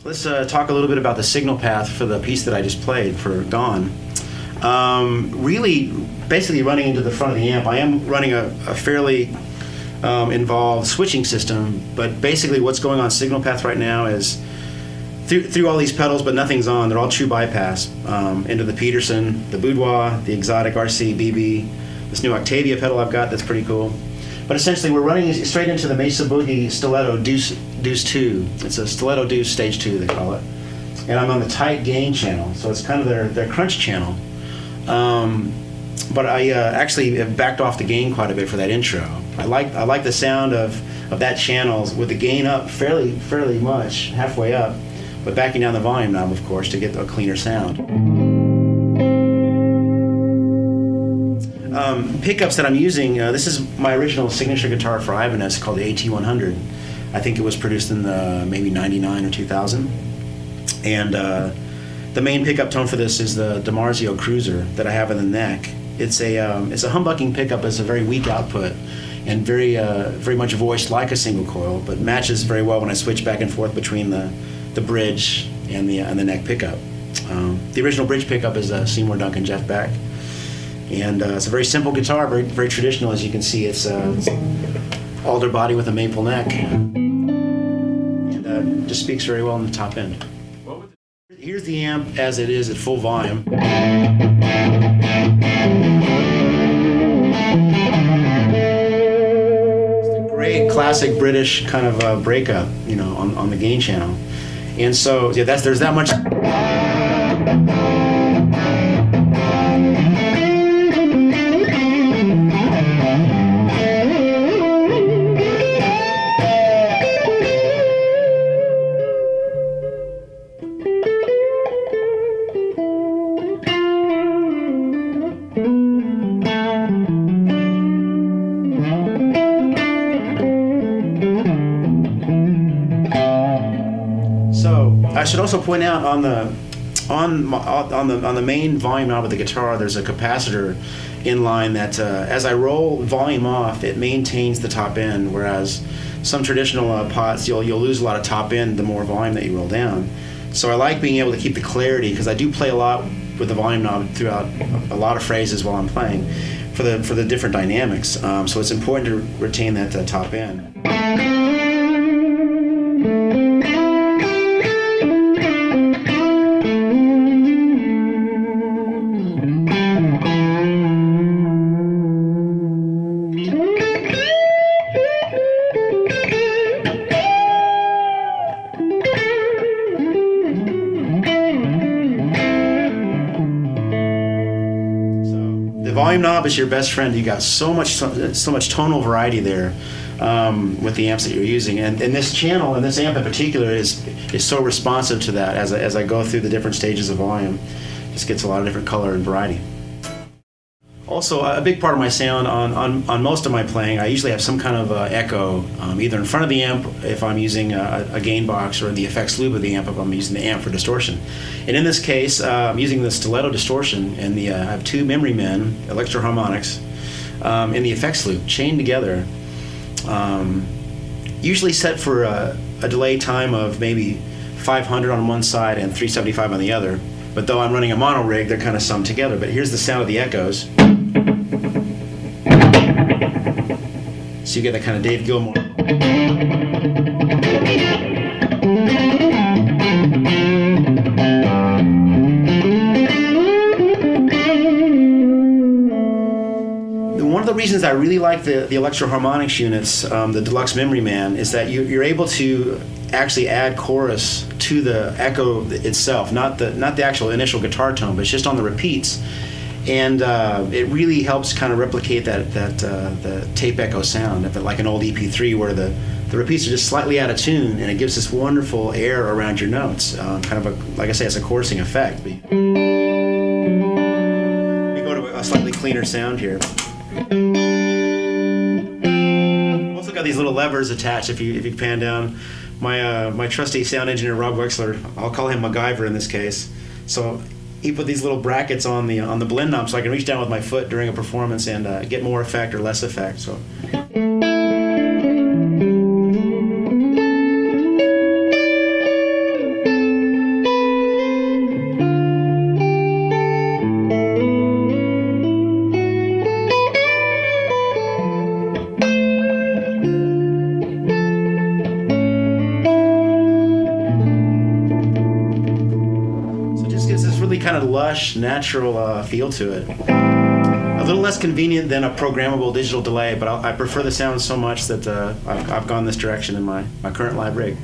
Let's talk a little bit about the signal path for the piece that I just played for Gone. Really, basically running into the front of the amp. I am running a fairly involved switching system, but basically what's going on signal path right now is through all these pedals, but nothing's on. They're all true bypass into the Peterson, the Boudoir, the Exotic RC BB, this new Octavia pedal I've got that's pretty cool. But essentially we're running straight into the Mesa Boogie Stiletto Deuce 2. It's a Stiletto Deuce Stage 2 they call it. And I'm on the tight gain channel, so it's kind of their crunch channel. But I actually have backed off the gain quite a bit for that intro. I like the sound of that channel with the gain up fairly much, halfway up, but backing down the volume knob, of course, to get a cleaner sound. Pickups that I'm using, this is my original signature guitar for Ibanez called the AT100. I think it was produced in maybe 99 or 2000. And the main pickup tone for this is the DiMarzio Cruiser that I have in the neck. It's a humbucking pickup. It's a very weak output and very much voiced like a single coil, but matches very well when I switch back and forth between the bridge and the neck pickup. The original bridge pickup is a Seymour Duncan Jeff Beck. And it's a very simple guitar, very traditional, as you can see. It's alder body with a maple neck, and just speaks very well on the top end. Here's the amp as it is at full volume. It's a great classic British kind of breakup, you know, on the gain channel, and so yeah, there's that much. I should also point out on the main volume knob of the guitar, there's a capacitor in line that as I roll volume off, it maintains the top end, whereas some traditional pots you'll lose a lot of top end the more volume that you roll down. So I like being able to keep the clarity, because I do play a lot with the volume knob throughout a lot of phrases while I'm playing for the different dynamics. So it's important to retain that top end. Volume knob is your best friend. You got so much tonal variety there with the amps that you're using, and this channel and this amp in particular is so responsive to that. As I go through the different stages of volume, just gets a lot of different color and variety. Also, a big part of my sound on most of my playing, I usually have some kind of echo, either in front of the amp if I'm using a gain box, or in the effects loop of the amp if I'm using the amp for distortion. And in this case, I'm using the Stiletto distortion, and I have two Memory Men electro harmonics in the effects loop, chained together, usually set for a delay time of maybe 500 on one side and 375 on the other. But though I'm running a mono rig, they're kind of summed together. But here's the sound of the echoes. So you get that kind of Dave Gilmour. One of the reasons I really like the Electro Harmonics units, the Deluxe Memory Man, is that you're able to actually add chorus to the echo itself, not the actual initial guitar tone, but it's just on the repeats, and it really helps kind of replicate the tape echo sound, like an old EP3 where the repeats are just slightly out of tune, and it gives this wonderful air around your notes, kind of like I say, it's a chorusing effect. We go to a slightly cleaner sound here. Also got these little levers attached. If you pan down, my trusty sound engineer Rob Wexler, I'll call him MacGyver in this case. So he put these little brackets on the blend knob, so I can reach down with my foot during a performance and get more effect or less effect. So. kind of lush, natural feel to it. A little less convenient than a programmable digital delay, but I prefer the sound so much that I've gone this direction in my current live rig.